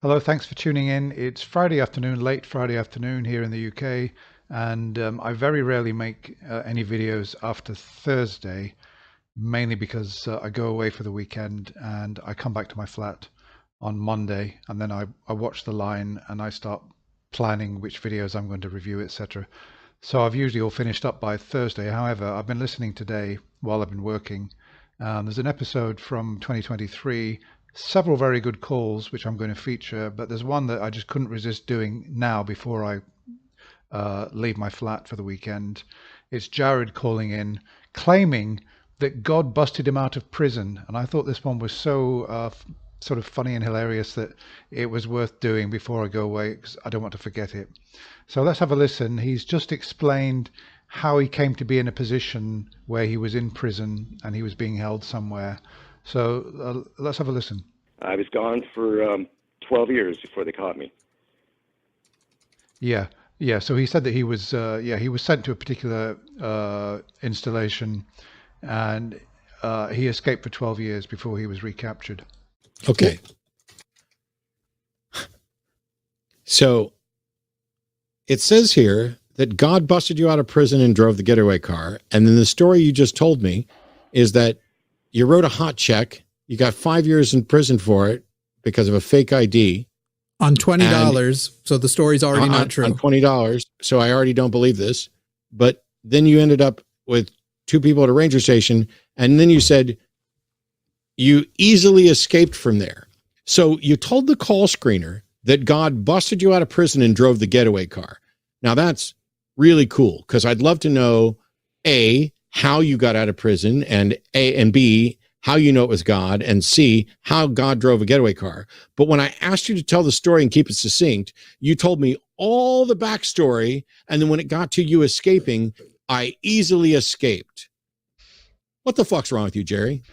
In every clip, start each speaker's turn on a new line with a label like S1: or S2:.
S1: Hello, thanks for tuning in. It's Friday afternoon, late Friday afternoon here in the UK, and I very rarely make any videos after Thursday, mainly because I go away for the weekend and I come back to my flat on Monday, and then I watch the line and I start planning which videos I'm going to review, etc. So I've usually all finished up by Thursday. However, I've been listening today while I've been working. There's an episode from 2023, several very good calls, which I'm going to feature, but there's one that I just couldn't resist doing now before I leave my flat for the weekend. It's Jared calling in, claiming that God busted him out of prison. And I thought this one was so sort of funny and hilarious that it was worth doing before I go away because I don't want to forget it. So let's have a listen. He's just explained how he came to be in a position where he was in prison and he was being held somewhere. So let's have a listen.
S2: I was gone for 12 years before they caught me.
S1: Yeah, yeah. So he said that he was sent to a particular installation, and he escaped for 12 years before he was recaptured.
S3: Okay. So it says here that God busted you out of prison and drove the getaway car. And then the story you just told me is that you wrote a hot check. You got 5 years in prison for it because of a fake ID.
S4: On $20. So the story's already not true.
S3: On $20. So I already don't believe this. But then you ended up with two people at a ranger station. And then you said you easily escaped from there. So you told the call screener that God busted you out of prison and drove the getaway car. Now that's really cool because I'd love to know A, how you got out of prison, and B, how you know it was God, and C, how God drove a getaway car. But when I asked you to tell the story and keep it succinct, you told me all the backstory, and then when it got to you escaping, I easily escaped. What the fuck's wrong with you, Jerry?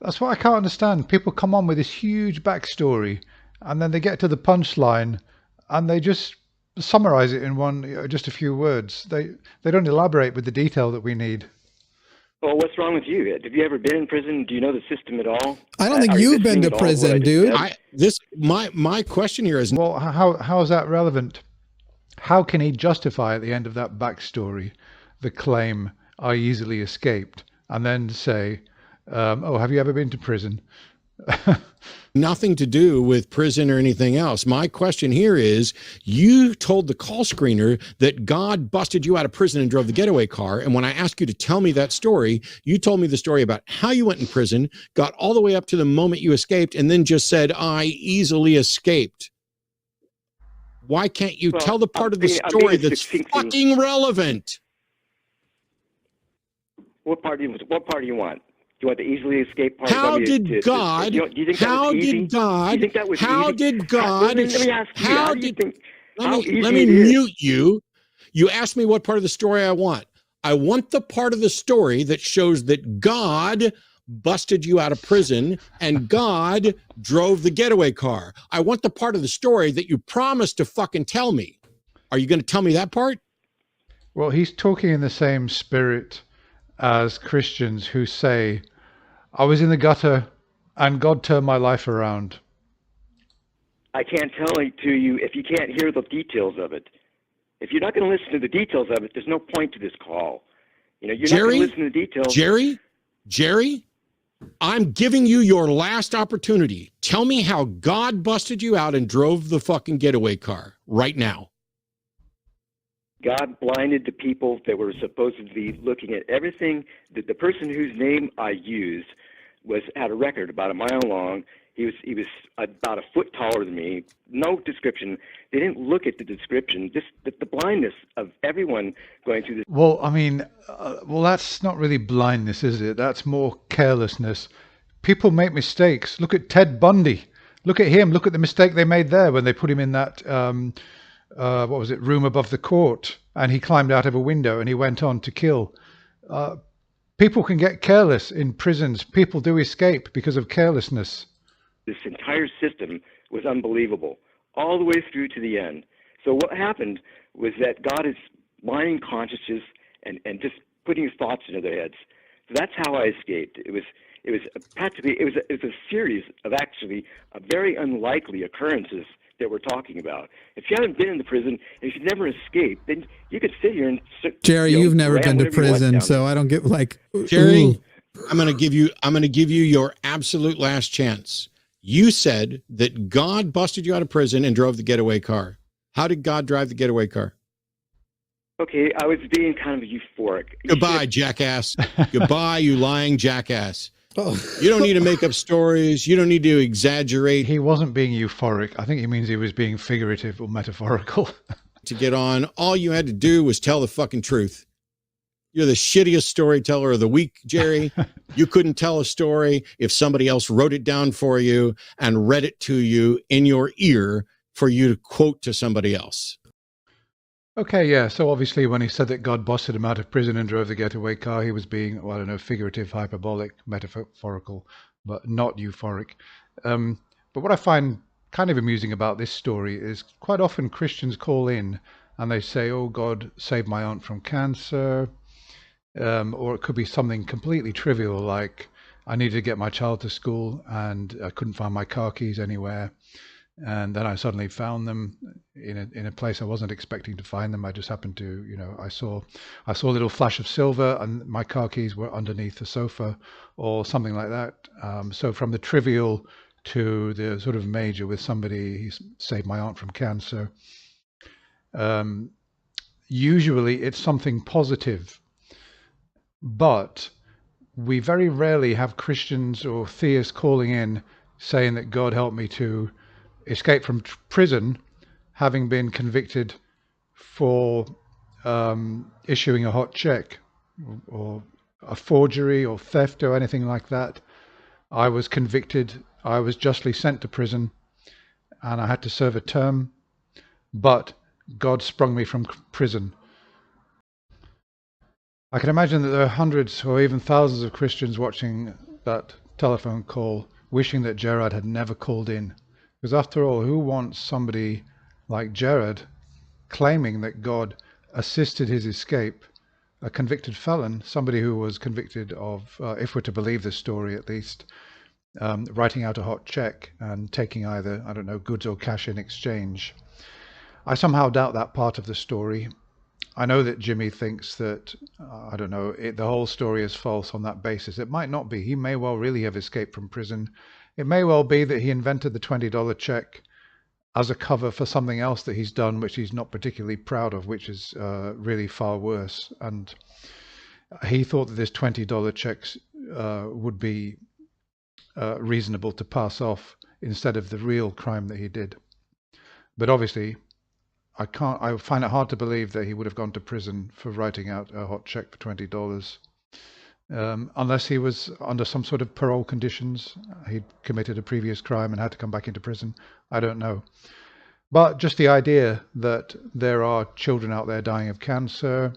S1: That's what I can't understand. People come on with this huge backstory, and then they get to the punchline, and they just summarize it in just a few words. They don't elaborate with the detail that we need.
S2: Well, what's wrong with you? Have you ever been in prison? Do you know the system at all?
S4: I don't think you've been to prison, dude.
S3: My question here is,
S1: well, how is that relevant? How can he justify at the end of that backstory the claim I easily escaped, and then say, "Oh, have you ever been to prison?"
S3: Nothing to do with prison or anything else. My question here is, you told the call screener that God busted you out of prison and drove the getaway car. And when I asked you to tell me that story, you told me the story about how you went in prison, got all the way up to the moment you escaped, and then just said, I easily escaped. Why can't you tell the part of the story that's fucking relevant?
S2: What part do you want? Do you want the easily escape part?
S3: How did God? Do you think that was easy? Let me mute you. You asked me what part of the story I want. I want the part of the story that shows that God busted you out of prison and God drove the getaway car. I want the part of the story that you promised to fucking tell me. Are you going to tell me that part?
S1: Well, he's talking in the same spirit as Christians who say, I was in the gutter and God turned my life around.
S2: I can't tell it to you if you can't hear the details of it. If you're not going to listen to the details of it, there's no point to this call. You know, you're not going to listen to the details.
S3: Jerry, I'm giving you your last opportunity. Tell me how God busted you out and drove the fucking getaway car right now.
S2: God blinded the people that were supposed to be looking at everything. That the person whose name I used had a record about a mile long. He was about a foot taller than me. No description. They didn't look at the description. Just the blindness of everyone going through this.
S1: Well, I mean, that's not really blindness, is it? That's more carelessness. People make mistakes. Look at Ted Bundy. Look at him. Look at the mistake they made there when they put him in that room above the court, and he climbed out of a window and he went on to kill. People can get careless in prisons. People do escape because of carelessness.
S2: This entire system was unbelievable, all the way through to the end. So what happened was that God is blinding consciousness and just putting his thoughts into their heads. So that's how I escaped. It It was practically it was a series of actually very unlikely occurrences that we're talking about. If you haven't been in the prison, if you've never escaped, then you could sit here and
S4: Jerry, you've never been to prison, so I don't get like
S3: Jerry.
S4: ooh.
S3: I'm going to give you your absolute last chance. You said that God busted you out of prison and drove the getaway car. How did God drive the getaway car?
S2: Okay, I was being kind of euphoric.
S3: Goodbye, jackass. Goodbye, you lying jackass.
S4: Oh.
S3: You don't need to make up stories. You don't need to exaggerate.
S1: He wasn't being euphoric. I think he means he was being figurative or metaphorical.
S3: To get on, all you had to do was tell the fucking truth. You're the shittiest storyteller of the week, Jerry. You couldn't tell a story if somebody else wrote it down for you and read it to you in your ear for you to quote to somebody else.
S1: Okay, yeah. So obviously when he said that God busted him out of prison and drove the getaway car, he was being, well, I don't know, figurative, hyperbolic, metaphorical, but not euphoric. But what I find kind of amusing about this story is quite often Christians call in and they say, oh, God saved my aunt from cancer. Or it could be something completely trivial like I needed to get my child to school and I couldn't find my car keys anywhere. And then I suddenly found them in a place I wasn't expecting to find them. I just happened to, I saw a little flash of silver and my car keys were underneath the sofa or something like that. So from the trivial to the sort of major with somebody, he saved my aunt from cancer. Usually it's something positive, but we very rarely have Christians or theists calling in saying that God helped me to escape from prison, having been convicted for issuing a hot check or a forgery or theft or anything like that. I was convicted. I was justly sent to prison and I had to serve a term, but God sprung me from prison. I can imagine that there are hundreds or even thousands of Christians watching that telephone call wishing that Gerard had never called in. Because after all, who wants somebody like Gerard claiming that God assisted his escape, a convicted felon, somebody who was convicted of, if we're to believe this story at least, writing out a hot check and taking either, I don't know, goods or cash in exchange. I somehow doubt that part of the story. I know that Jimmy thinks that, I don't know, the whole story is false on that basis. It might not be. He may well really have escaped from prison. It may well be that he invented the $20 check as a cover for something else that he's done, which he's not particularly proud of, which is really far worse. And he thought that this $20 checks would be reasonable to pass off instead of the real crime that he did. But obviously, I find it hard to believe that he would have gone to prison for writing out a hot check for $20. Unless he was under some sort of parole conditions, he'd committed a previous crime and had to come back into prison. I don't know. But just the idea that there are children out there dying of cancer,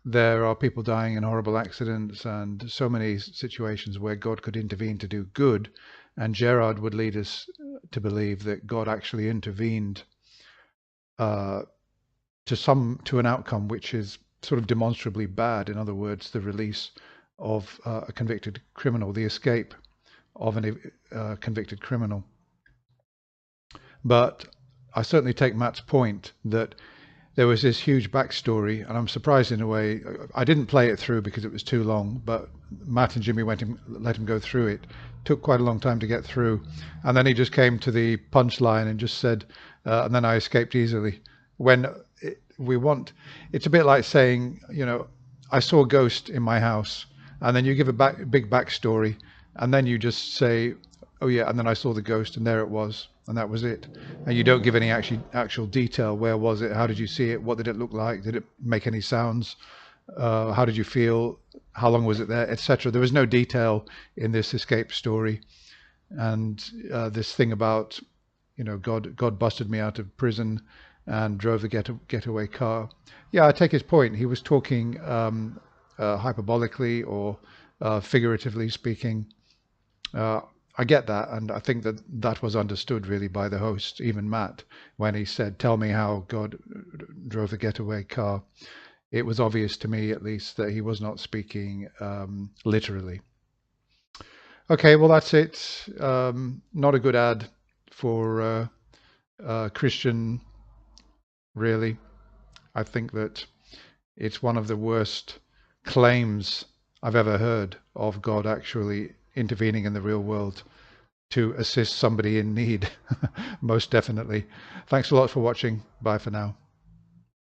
S1: there are people dying in horrible accidents, and so many situations where God could intervene to do good, and Gerard would lead us to believe that God actually intervened to an outcome which is sort of demonstrably bad. In other words, the release of a convicted criminal, the escape of a convicted criminal. But I certainly take Matt's point that there was this huge backstory, and I'm surprised in a way. I didn't play it through because it was too long, but Matt and Jimmy let him go through it. It took quite a long time to get through, and then he just came to the punchline and just said, and then I escaped easily. When it's a bit like saying, I saw a ghost in my house, and then you give a big backstory, and then you just say, oh yeah, and then I saw the ghost, and there it was, and that was it. And you don't give any actual detail. Where was it? How did you see it? What did it look like? Did it make any sounds? How did you feel? How long was it there? Etc. There was no detail in this escape story, and this thing about, God busted me out of prison and drove the getaway car. Yeah, I take his point. He was talking hyperbolically or figuratively speaking. I get that, and I think that was understood really by the host, even Matt, when he said, tell me how God drove the getaway car. It was obvious to me, at least, that he was not speaking literally. Okay, well, that's it. Not a good ad for Christian, really. I think that it's one of the worst claims I've ever heard of God actually intervening in the real world to assist somebody in need. Most definitely. Thanks a lot for watching. Bye for now.